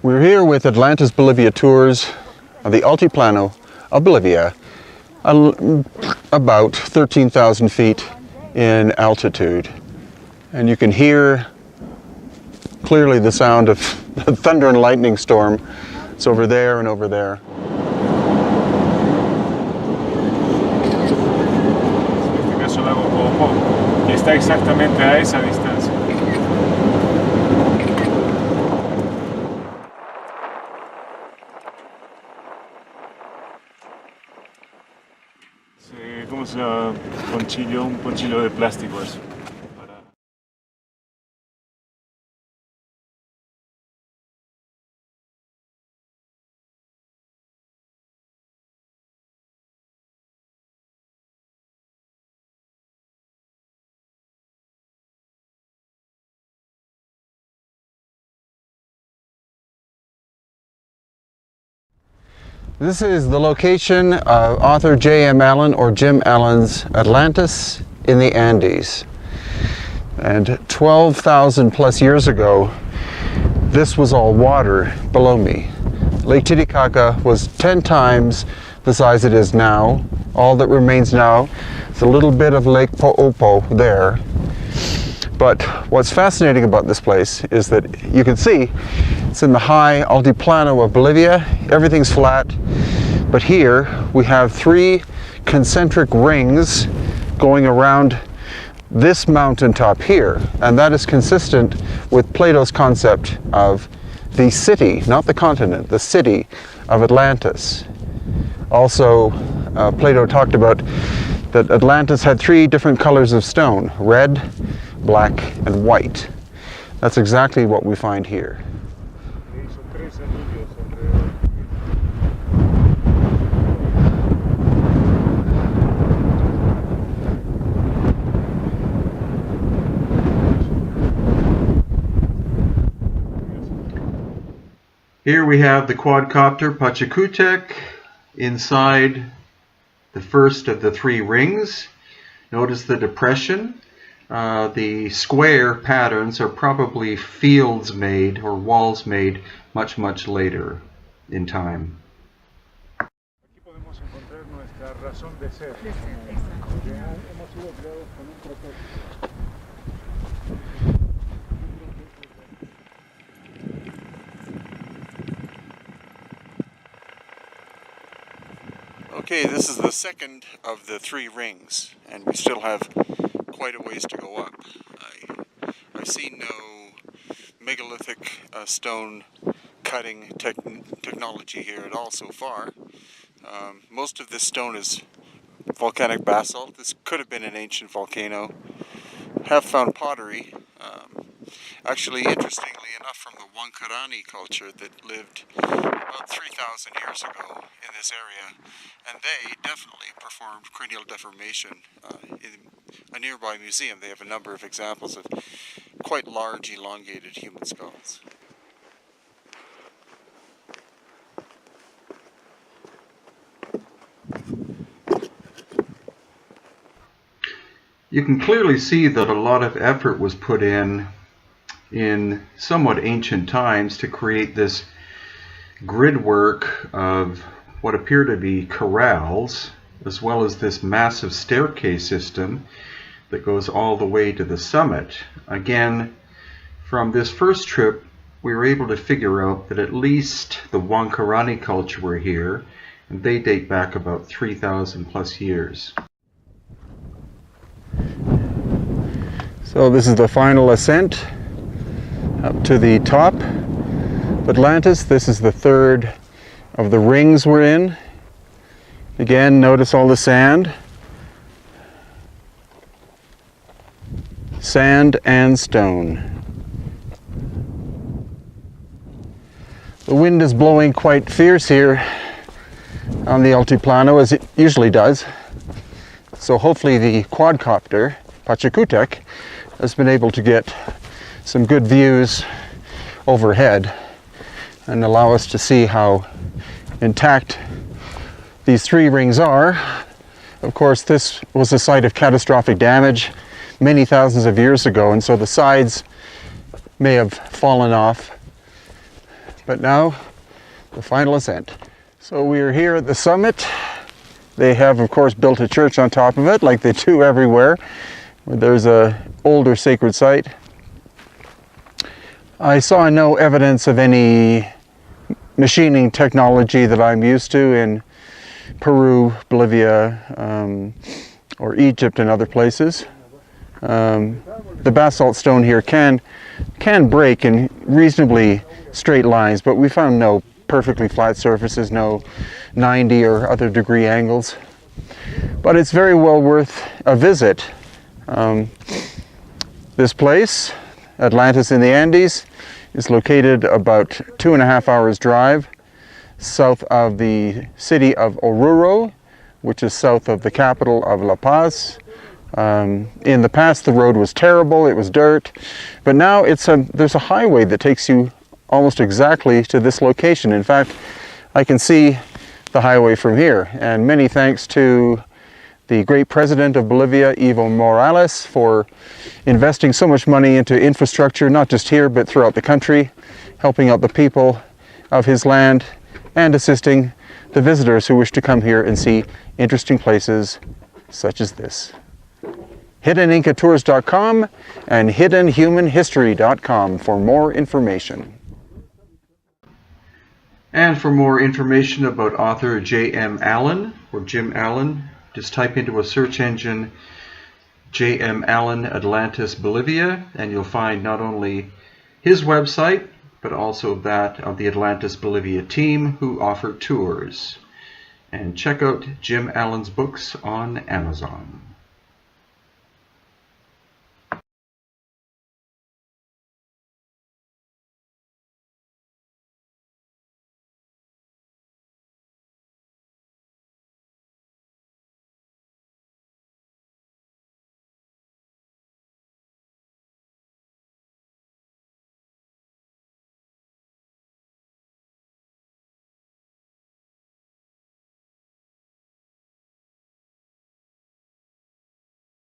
We're here with Atlantis Bolivia Tours of the Altiplano of Bolivia, about 13,000 feet in altitude. And you can hear clearly the sound of the thunder and lightning storm. It's over there and over there. En este caso la hago como que está exactamente a esa distancia. ¿Cómo se llama? Ponchillo, un ponchillo de plástico eso. This is the location of author J.M. Allen, or Jim Allen's Atlantis in the Andes. And 12,000 plus years ago, this was all water below me. Lake Titicaca was 10 times the size it is now. All that remains now is a little bit of Lake Poopó there. But what's fascinating about this place is that you can see it's in the high altiplano of Bolivia. Everything's flat. But here we have 3 concentric rings going around this mountaintop here. And that is consistent with Plato's concept of the city, not the continent, the city of Atlantis. Also, Plato talked about that Atlantis had 3 different colors of stone: red, black, and white. That's exactly what we find here. Here we have the quadcopter Pachacutec inside the first of the 3 rings. Notice the depression. The square patterns are probably fields made or walls made much later in time. Aquí podemos encontrar nuestra razón de ser. Hemos sido creados con un propósito. Okay, this is the second of the 3 rings, and we still have quite a ways to go up. I've seen no megalithic stone cutting technology here at all so far. Most of this stone is volcanic basalt. This could have been an ancient volcano. Have found pottery. Actually, interestingly enough, from the Huancarani culture that lived about 3,000 years ago in this area, and they definitely performed cranial deformation. In a nearby museum, they have a number of examples of quite large, elongated human skulls. You can clearly see that a lot of effort was put in somewhat ancient times to create this grid work of what appear to be corrals, as well as this massive staircase system that goes all the way to the summit. Again, from this first trip, we were able to figure out that at least the Huancarani culture were here, and they date back about 3,000 plus years. So this is the final ascent up to the top of Atlantis. This is the 3rd of the rings we're in. Again, notice all the sand. Sand and stone. The wind is blowing quite fierce here on the Altiplano, as it usually does. So hopefully the quadcopter, Pachacutec, has been able to get some good views overhead and allow us to see how intact these 3 rings are. Of course, this was a site of catastrophic damage many thousands of years ago, and so the sides may have fallen off But now, the final ascent. So we are here at the summit. They have, of course, built a church on top of it, like they do everywhere, where there's a older sacred site. I saw no evidence of any machining technology that I'm used to in Peru, Bolivia, or Egypt and other places. The basalt stone here can break in reasonably straight lines, but we found no perfectly flat surfaces, no 90 or other degree angles. But it's very well worth a visit. This place, Atlantis in the Andes, is located about 2.5 hours drive south of the city of Oruro, which is south of the capital of La Paz. In the past, the road was terrible, it was dirt, but now there's a highway that takes you almost exactly to this location. In fact, I can see the highway from here, and many thanks to the great president of Bolivia, Evo Morales, for investing so much money into infrastructure, not just here, but throughout the country, helping out the people of his land, and assisting the visitors who wish to come here and see interesting places such as this. HiddenIncaTours.com and HiddenHumanHistory.com for more information. And for more information about author J.M. Allen, or Jim Allen, just type into a search engine J.M. Allen Atlantis Bolivia, and you'll find not only his website, but also that of the Atlantis Bolivia team who offer tours. And check out Jim Allen's books on Amazon.